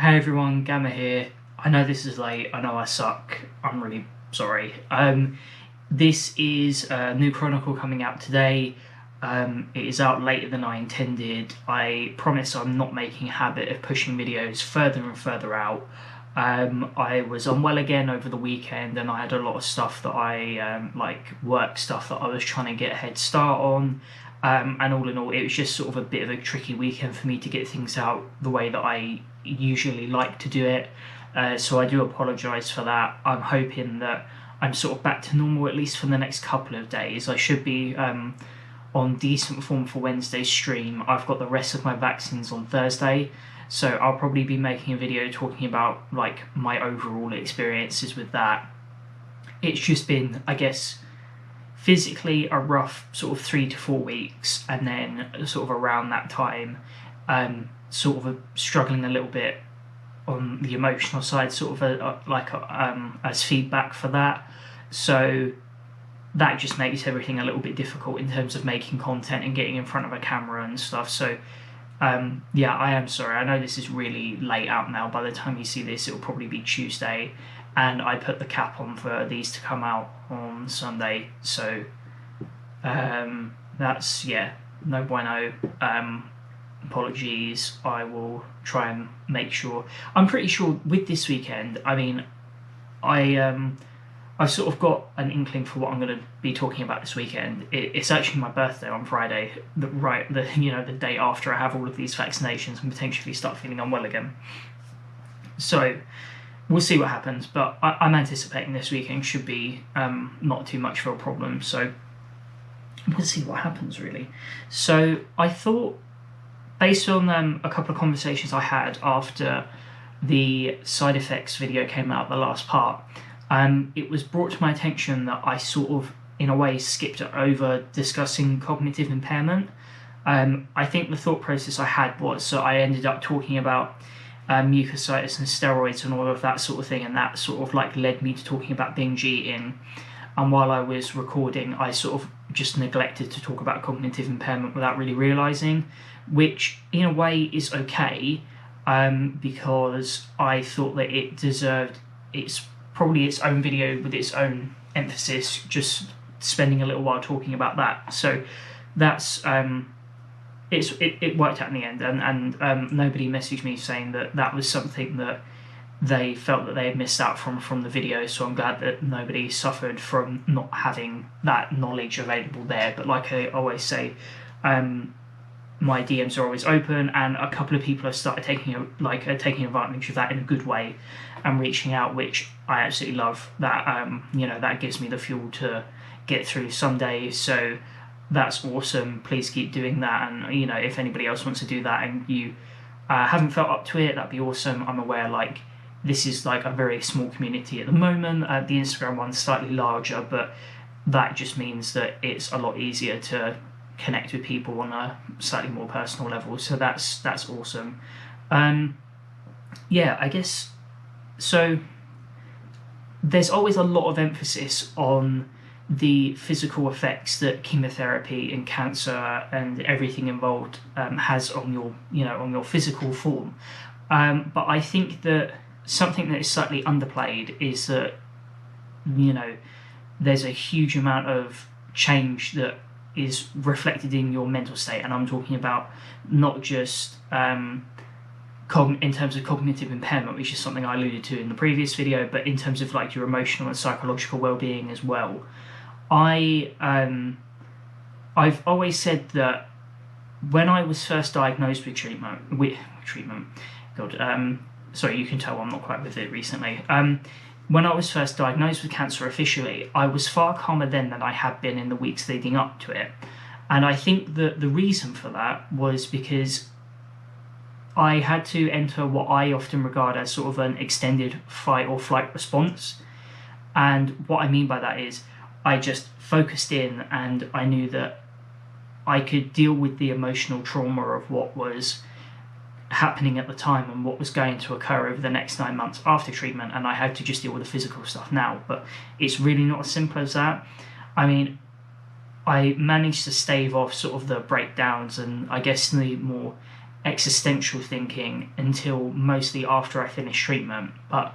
Hey everyone, Gamma here. I know this is late, I know I suck, I'm really sorry. This is a new Chronicle coming out today. It is out later than I intended. I promise I'm not making a habit of pushing videos further and further out. I was unwell again over the weekend and I had a lot of stuff that work stuff that I was trying to get a head start on. And all in all, it was just sort of a bit of a tricky weekend for me to get things out the way that I usually like to do it. So I do apologise for that. I'm hoping that I'm sort of back to normal at least for the next couple of days. I should be on decent form for Wednesday's stream. I've got the rest of my vaccines on Thursday, so I'll probably be making a video talking about like my overall experiences with that. It's just been, I guess, physically a rough sort of 3 to 4 weeks, and then sort of around that time sort of struggling a little bit on the emotional side, sort of as feedback for that. So that just makes everything a little bit difficult in terms of making content and getting in front of a camera and stuff. So yeah, I am sorry. I know this is really late out now. By the time you see this, it'll probably be Tuesday, and I put the cap on for these to come out on Sunday. So that's, yeah, no bueno. Apologies. I will try and make sure. I'm pretty sure with this weekend, I mean, I've sort of got an inkling for what I'm going to be talking about this weekend. It's actually my birthday on Friday, the day after I have all of these vaccinations and potentially start feeling unwell again. So we'll see what happens, but I'm anticipating this weekend should be not too much of a problem. So we'll see what happens, really. So I thought, based on a couple of conversations I had after the side effects video came out, the last part, it was brought to my attention that I sort of, in a way, skipped over discussing cognitive impairment. I think the thought process I had was, so I ended up talking about mucositis and steroids and all of that sort of thing, and that sort of like led me to talking about binge eating. And while I was recording, I sort of just neglected to talk about cognitive impairment without really realising, which in a way is okay, because I thought that it deserved probably its own video with its own emphasis, just spending a little while talking about that. So that's it worked out in the end, and nobody messaged me saying that that was something that they felt that they had missed out from the video. So I'm glad that nobody suffered from not having that knowledge available there. But like I always say, my DMs are always open, and a couple of people have started taking advantage of that in a good way and reaching out, which I absolutely love. That that gives me the fuel to get through some days. So that's awesome. Please keep doing that, and if anybody else wants to do that and you haven't felt up to it, that'd be awesome. I'm aware this is like a very small community at the moment. The Instagram one's slightly larger, but that just means that it's a lot easier to connect with people on a slightly more personal level. So that's awesome. Yeah, I guess so. There's always a lot of emphasis on the physical effects that chemotherapy and cancer and everything involved has on your physical form. But I think that something that is slightly underplayed is that there's a huge amount of change that is reflected in your mental state, and I'm talking about not just in terms of cognitive impairment, which is something I alluded to in the previous video, but in terms of like your emotional and psychological well-being as well. I've always said that when I was first diagnosed with treatment, sorry, you can tell I'm not quite with it recently. When I was first diagnosed with cancer officially, I was far calmer then than I had been in the weeks leading up to it. And I think that the reason for that was because I had to enter what I often regard as sort of an extended fight or flight response. And what I mean by that is I just focused in, and I knew that I could deal with the emotional trauma of what was happening at the time and what was going to occur over the next 9 months after treatment, and I had to just deal with the physical stuff now. But it's really not as simple as that. I mean, I managed to stave off sort of the breakdowns and I guess the more existential thinking until mostly after I finished treatment, but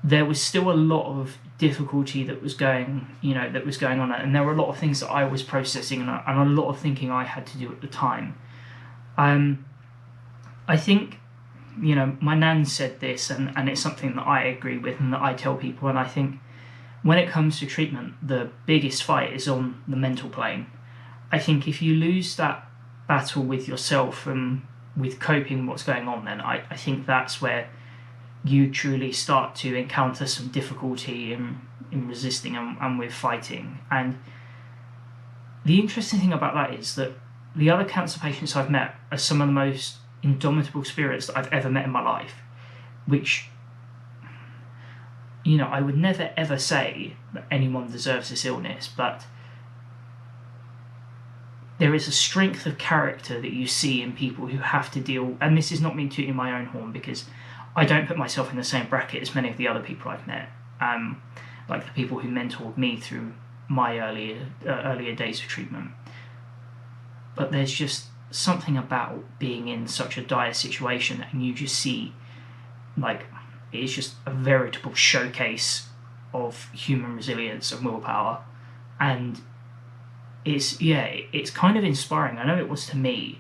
there was still a lot of difficulty that was going on, and there were a lot of things that I was processing and a lot of thinking I had to do at the time. I think, my nan said this, and it's something that I agree with and that I tell people, and I think when it comes to treatment, the biggest fight is on the mental plane. I think if you lose that battle with yourself and with coping with what's going on, then I think that's where you truly start to encounter some difficulty in resisting and with fighting. And the interesting thing about that is that the other cancer patients I've met are some of the most indomitable spirits that I've ever met in my life, which, I would never ever say that anyone deserves this illness, but there is a strength of character that you see in people who have to deal, and this is not me tooting my own horn, because I don't put myself in the same bracket as many of the other people I've met, like the people who mentored me through my earlier days of treatment. But there's just something about being in such a dire situation, and you just see, it's just a veritable showcase of human resilience and willpower, and it's kind of inspiring. I know it was to me.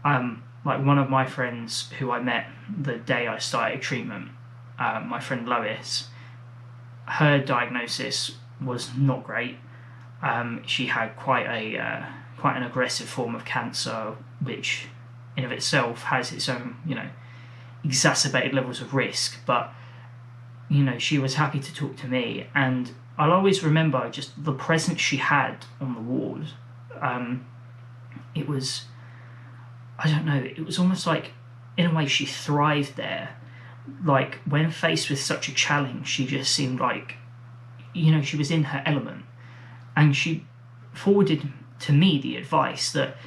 One of my friends who I met the day I started treatment, my friend Lois, her diagnosis was not great. She had quite an aggressive form of cancer, which in of itself has its own, exacerbated levels of risk. But, she was happy to talk to me, and I'll always remember just the presence she had on the ward. It was, I don't know, it was almost like, in a way, she thrived there. Like, when faced with such a challenge, she just seemed like, she was in her element. And she forwarded to me the advice that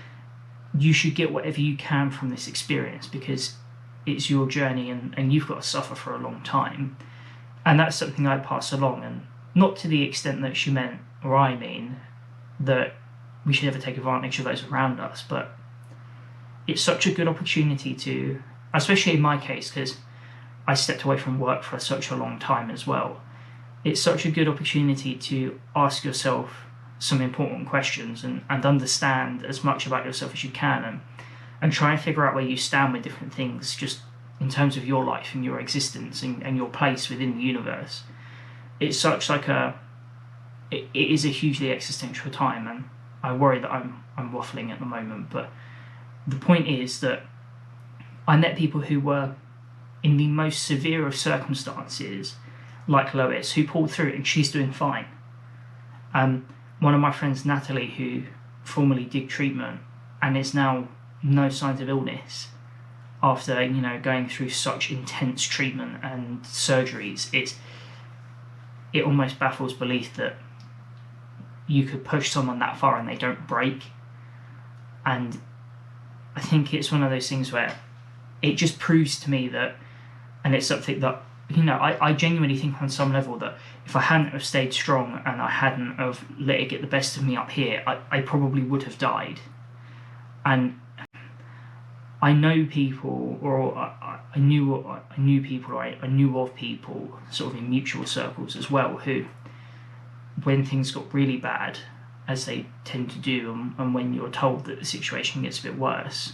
you should get whatever you can from this experience, because it's your journey and you've got to suffer for a long time. And that's something I pass along, and not to the extent that she meant, or I mean, that we should never take advantage of those around us, but it's such a good opportunity to, especially in my case, because I stepped away from work for such a long time as well, it's such a good opportunity to ask yourself some important questions and understand as much about yourself as you can, and try and figure out where you stand with different things, just in terms of your life and your existence and your place within the universe. It's such like it is a hugely existential time, and I worry that I'm waffling at the moment, but the point is that I met people who were in the most severe of circumstances, like Lois, who pulled through, and she's doing fine. One of my friends, Natalie, who formerly did treatment and is now no signs of illness after going through such intense treatment and surgeries, it almost baffles belief that you could push someone that far and they don't break. And I think it's one of those things where it just proves to me that, and it's something that, I genuinely think on some level that if I hadn't have stayed strong and I hadn't have let it get the best of me up here, I probably would have died. And I know people, or I knew of people sort of in mutual circles as well, who, when things got really bad, as they tend to do, and when you're told that the situation gets a bit worse,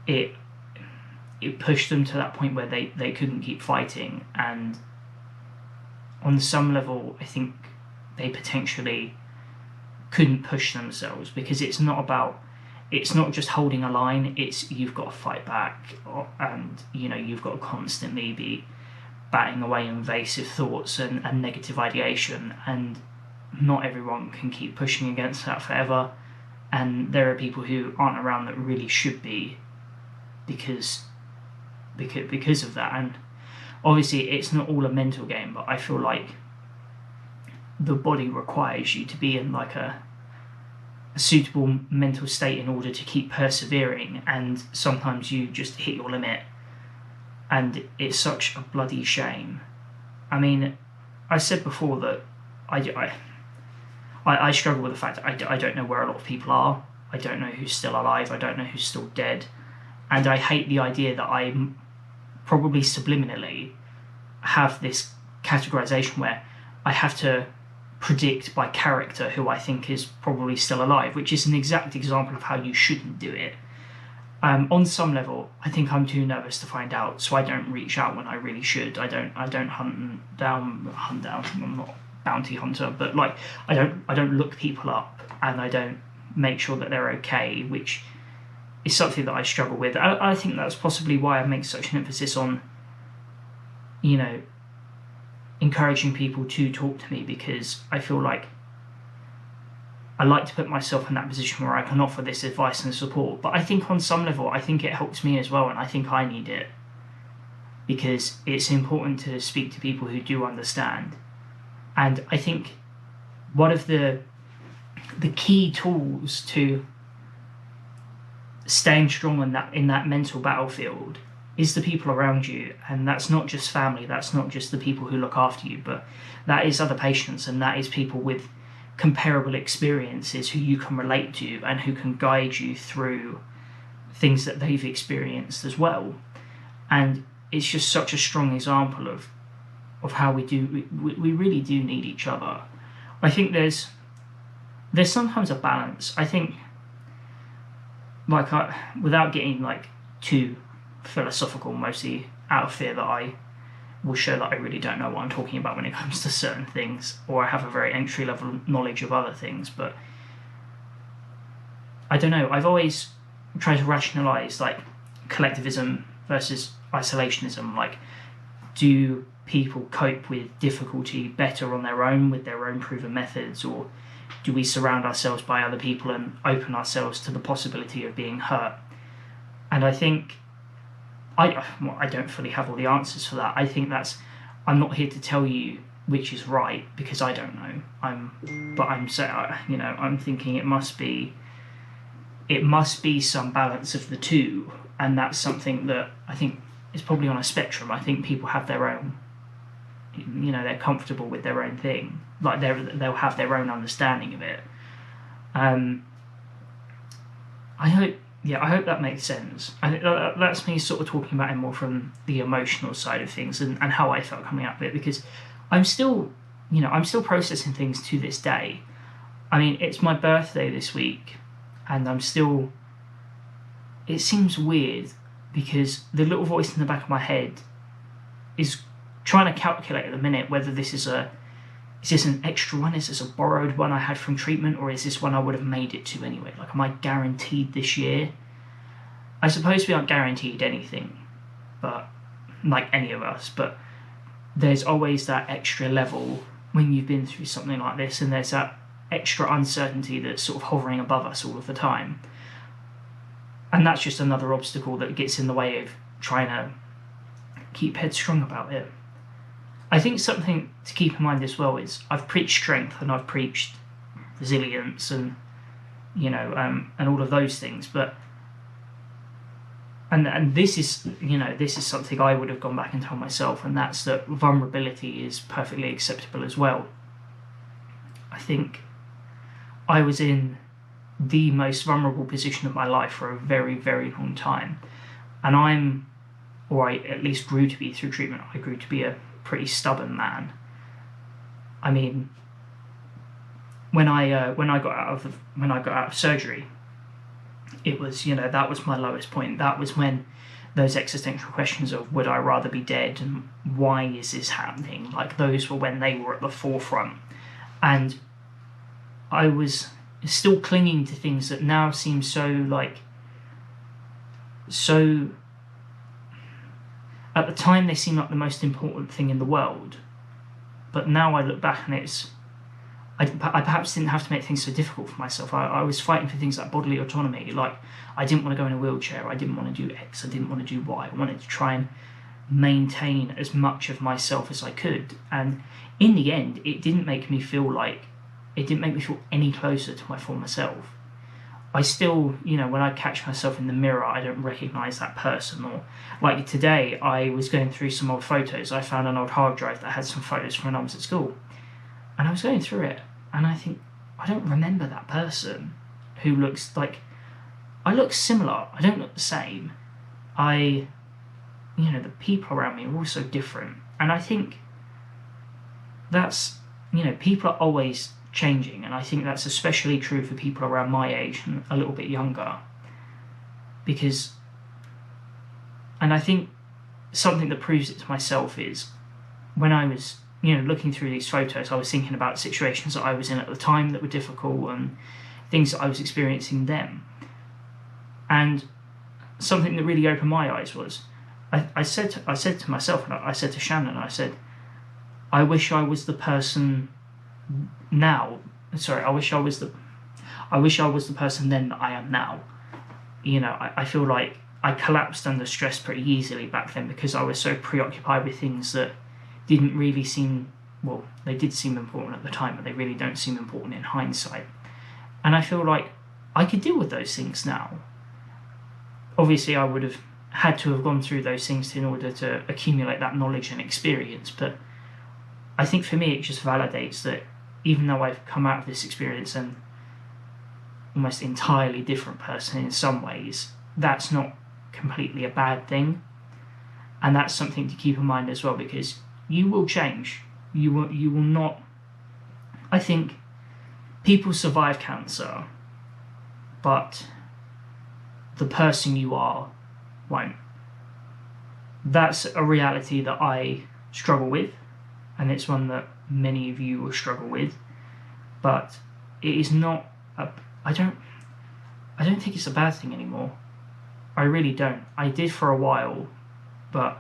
it pushed them to that point where they couldn't keep fighting. And on some level, I think they potentially couldn't push themselves, because it's not just holding a line, it's you've got to fight back, and you've got to constantly be batting away invasive thoughts and negative ideation, and not everyone can keep pushing against that forever. And there are people who aren't around that really should be, because of that. And obviously it's not all a mental game, but I feel like the body requires you to be in like a suitable mental state in order to keep persevering, and sometimes you just hit your limit, and it's such a bloody shame. I mean, I said before that I struggle with the fact that I don't know where a lot of people are. I don't know who's still alive, I don't know who's still dead. And I hate the idea that I probably subliminally have this categorization where I have to predict by character who I think is probably still alive, which is an exact example of how you shouldn't do it. On some level, I think I'm too nervous to find out, so I don't reach out when I really should. I don't hunt down. I'm not a bounty hunter, but like I don't look people up, and I don't make sure that they're okay, which is something that I struggle with. I think that's possibly why I make such an emphasis on, encouraging people to talk to me, because I feel like I like to put myself in that position where I can offer this advice and support. But I think on some level, I think it helps me as well, and I think I need it, because it's important to speak to people who do understand. And I think one of the key tools to staying strong in that mental battlefield is the people around you. And that's not just family, that's not just the people who look after you, but that is other patients, and that is people with comparable experiences who you can relate to and who can guide you through things that they've experienced as well. And it's just such a strong example of how we really do need each other. I think there's sometimes a balance. I think, without getting too philosophical, mostly out of fear that I will show that I really don't know what I'm talking about when it comes to certain things, or I have a very entry level knowledge of other things. But I don't know, I've always tried to rationalize collectivism versus isolationism. Do people cope with difficulty better on their own with their own proven methods, or do we surround ourselves by other people and open ourselves to the possibility of being hurt? And I think I don't fully have all the answers for that. I think I'm not here to tell you which is right, because I don't know. I'm thinking it must be some balance of the two, and that's something that I think is probably on a spectrum. I think people have their own, they're comfortable with their own thing, they'll have their own understanding of it. I hope that makes sense. I think that's me sort of talking about it more from the emotional side of things, and how I felt coming out of it, because I'm still processing things to this day. I mean, it's my birthday this week, and it seems weird, because the little voice in the back of my head is trying to calculate at the minute whether this is this an extra one? Is this a borrowed one I had from treatment? Or is this one I would have made it to anyway? Am I guaranteed this year? I suppose we aren't guaranteed anything, but any of us, but there's always that extra level when you've been through something like this, and there's that extra uncertainty that's sort of hovering above us all of the time. And that's just another obstacle that gets in the way of trying to keep headstrong about it. I think something to keep in mind as well is I've preached strength and I've preached resilience and and all of those things, but and this is something I would have gone back and told myself, and that's that vulnerability is perfectly acceptable as well. I think I was in the most vulnerable position of my life for a very, very long time, and I at least grew to be through treatment. I grew to be a pretty stubborn man. I mean, when I got out of surgery, it was that was my lowest point. That was when those existential questions of would I rather be dead and why is this happening, those were when they were at the forefront, and I was still clinging to things that now seem so at the time they seem like the most important thing in the world, but now I look back and I perhaps didn't have to make things so difficult for myself. I was fighting for things like bodily autonomy. I didn't want to go in a wheelchair, I didn't want to do X, I didn't want to do Y. I wanted to try and maintain as much of myself as I could, and in the end it didn't make me feel any closer to my former self. I still, when I catch myself in the mirror, I don't recognise that person. Or today, I was going through some old photos. I found an old hard drive that had some photos from when I was at school, and I was going through it, and I think I don't remember that person who looks like I look similar. I don't look the same. The people around me are also different. And I think that's, people are always changing. And I think that's especially true for people around my age and a little bit younger. And I think something that proves it to myself is when I was, looking through these photos, I was thinking about situations that I was in at the time that were difficult and things that I was experiencing then. And something that really opened my eyes was, I said to myself, and I said to Shannon, I said, I wish I was the person now. Sorry, I wish I was the person then that I am now. I feel like I collapsed under stress pretty easily back then because I was so preoccupied with things that didn't really seem, well, they did seem important at the time, but they really don't seem important in hindsight. And I feel like I could deal with those things now. Obviously, I would have had to have gone through those things in order to accumulate that knowledge and experience, but I think for me it just validates that even though I've come out of this experience an almost entirely different person in some ways, that's not completely a bad thing. And that's something to keep in mind as well, because you will change. You will not. I think people survive cancer, but the person you are won't. That's a reality that I struggle with, and it's one that many of you will struggle with. But it is not. I don't think it's a bad thing anymore. I really don't. I did for a while, but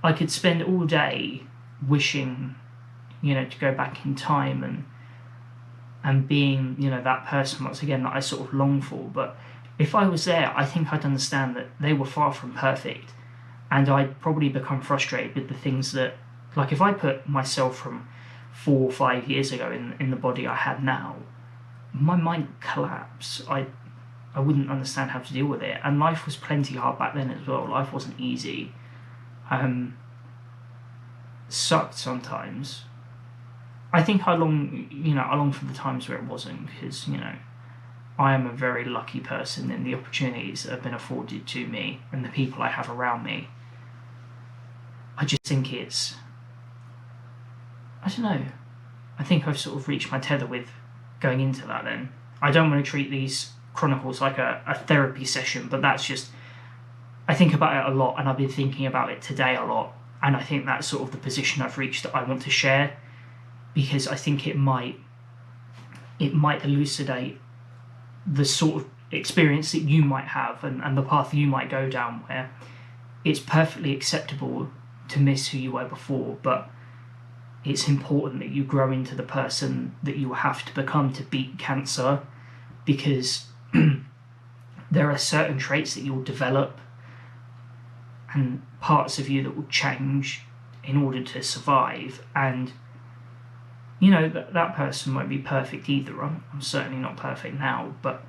I could spend all day wishing, to go back in time and being, that person once again that I sort of long for. But if I was there, I think I'd understand that they were far from perfect, and I'd probably become frustrated with the things that, like if I put myself from 4 or 5 years ago in the body I had now, my mind would collapse. I wouldn't understand how to deal with it. And life was plenty hard back then as well. Life wasn't easy. Sucked sometimes. I think I long for the times where it wasn't, because, I am a very lucky person in the opportunities that have been afforded to me and the people I have around me. I just think I don't know. I think I've sort of reached my tether with going into that then. I don't want to treat these chronicles like a therapy session, but that's just, I think about it a lot, and I've been thinking about it today a lot, and I think that's sort of the position I've reached that I want to share, because I think it might elucidate the sort of experience that you might have and the path you might go down, where it's perfectly acceptable to miss who you were before, but it's important that you grow into the person that you have to become to beat cancer, because there are certain traits that you'll develop and parts of you that will change in order to survive. And that person won't be perfect either. I'm certainly not perfect now, but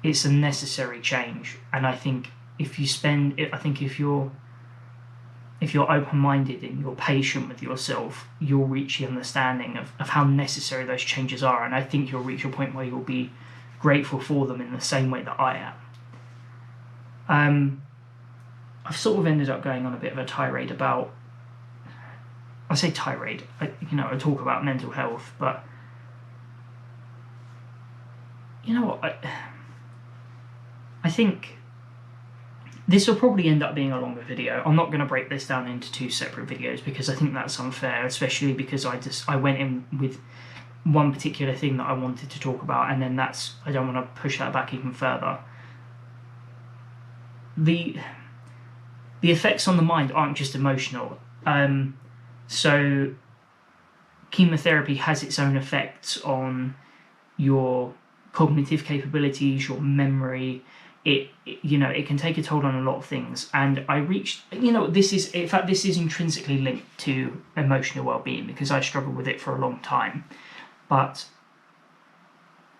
it's a necessary change. And I think if you're open-minded and you're patient with yourself, you'll reach the understanding of how necessary those changes are. And I think you'll reach a point where you'll be grateful for them in the same way that I am. I've sort of ended up going on a bit of a tirade about, I say tirade, I talk about mental health, but you know what, I think this will probably end up being a longer video. I'm not going to break this down into 2 separate videos, because I think that's unfair, especially because I went in with one particular thing that I wanted to talk about, and then I don't want to push that back even further. The effects on the mind aren't just emotional. So chemotherapy has its own effects on your cognitive capabilities, your memory. It can take a toll on a lot of things. And I reached, this is intrinsically linked to emotional well-being, because I struggled with it for a long time. But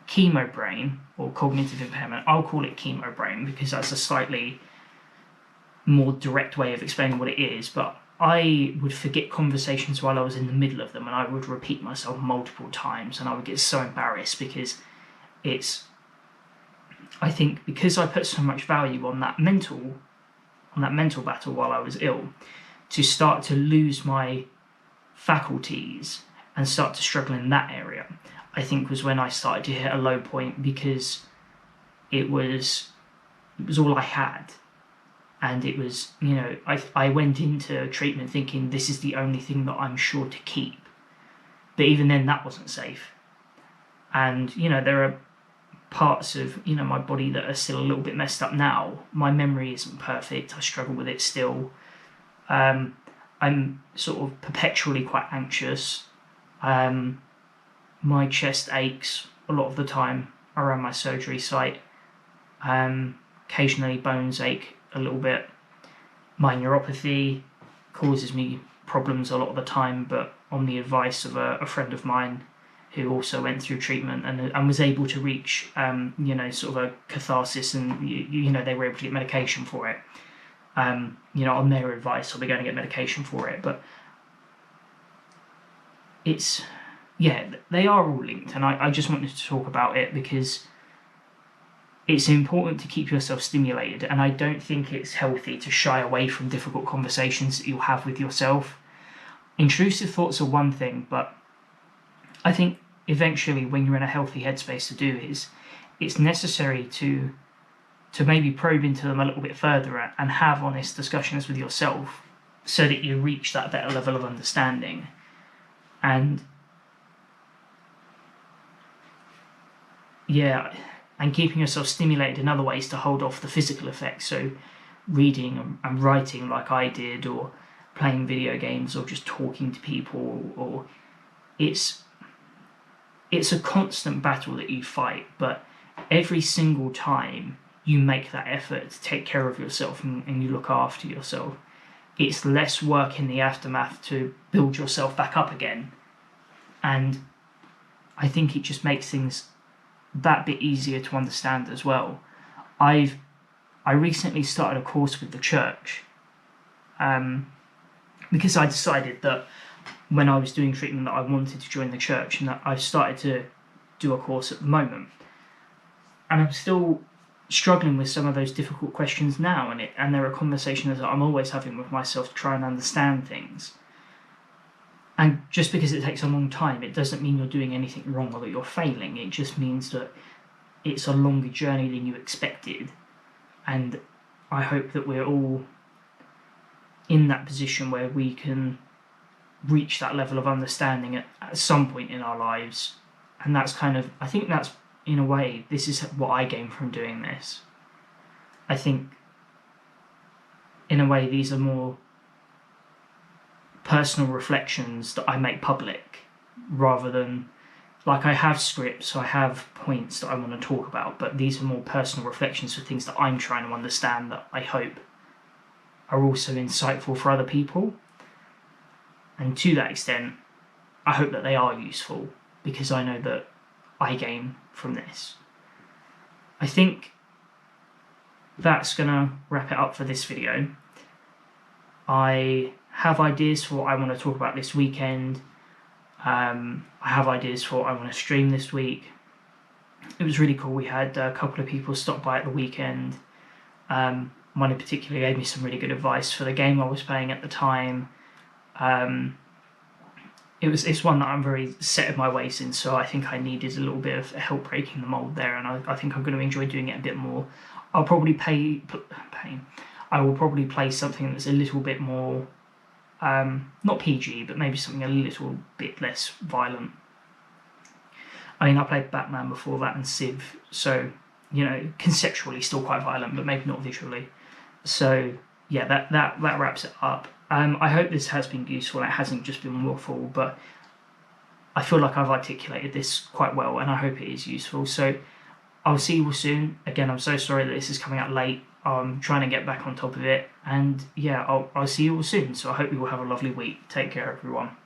chemo brain, or cognitive impairment, I'll call it chemo brain because that's a slightly more direct way of explaining what it is, but I would forget conversations while I was in the middle of them, and I would repeat myself multiple times, and I would get so embarrassed because I think because I put so much value on that mental battle while I was ill, to start to lose my faculties and start to struggle in that area, I think was when I started to hit a low point, because it was all I had. And it was, I went into treatment thinking this is the only thing that I'm sure to keep. But even then, that wasn't safe. And, there are parts of, my body that are still a little bit messed up now. My memory isn't perfect. I struggle with it still. I'm sort of perpetually quite anxious. My chest aches a lot of the time around my surgery site. Occasionally bones ache a little bit. My neuropathy causes me problems a lot of the time, but on the advice of a friend of mine who also went through treatment and was able to reach, sort of a catharsis, and they were able to get medication for it. On their advice, I'll be going to get medication for it. But they are all linked, and I just wanted to talk about it because it's important to keep yourself stimulated, and I don't think it's healthy to shy away from difficult conversations that you'll have with yourself. Intrusive thoughts are one thing, but I think eventually when you're in a healthy headspace to do it's necessary to maybe probe into them a little bit further and have honest discussions with yourself so that you reach that better level of understanding. And keeping yourself stimulated in other ways to hold off the physical effects. So reading and writing like I did, or playing video games, or just talking to people, or it's a constant battle that you fight, but every single time you make that effort to take care of yourself and you look after yourself, it's less work in the aftermath to build yourself back up again. And I think it just makes things that bit easier to understand as well. I recently started a course with the church because I decided that when I was doing treatment that I wanted to join the church, and that I've started to do a course at the moment. And I'm still struggling with some of those difficult questions now, and there are conversations that I'm always having with myself to try and understand things. And just because it takes a long time, it doesn't mean you're doing anything wrong or that you're failing. It just means that it's a longer journey than you expected. And I hope that we're all in that position where we can reach that level of understanding at some point in our lives. And that's I think that's, in a way, this is what I gain from doing this. I think, in a way, these are more personal reflections that I make public, rather than, like, I have scripts, I have points that I want to talk about, but these are more personal reflections for things that I'm trying to understand that I hope are also insightful for other people. And to that extent, I hope that they are useful, because I know that I gain from this. I think that's going to wrap it up for this video. I have ideas for what I want to talk about this weekend. I have ideas for what I want to stream this week. It was really cool. We had a couple of people stop by at the weekend. One in particular gave me some really good advice for the game I was playing at the time. It's one that I'm very set in my ways in, so I think I needed a little bit of help breaking the mould there, and I think I'm going to enjoy doing it a bit more. I'll probably I will probably play something that's a little bit more, not PG, but maybe something a little bit less violent. I mean, I played Batman before that and Civ, so, conceptually still quite violent, but maybe not visually. So, yeah, that wraps it up. I hope this has been useful. It hasn't just been waffle, but I feel like I've articulated this quite well, and I hope it is useful. So I'll see you all soon. Again, I'm so sorry that this is coming out late. I'm trying to get back on top of it, and yeah, I'll see you all soon. So I hope you all have a lovely week. Take care, everyone.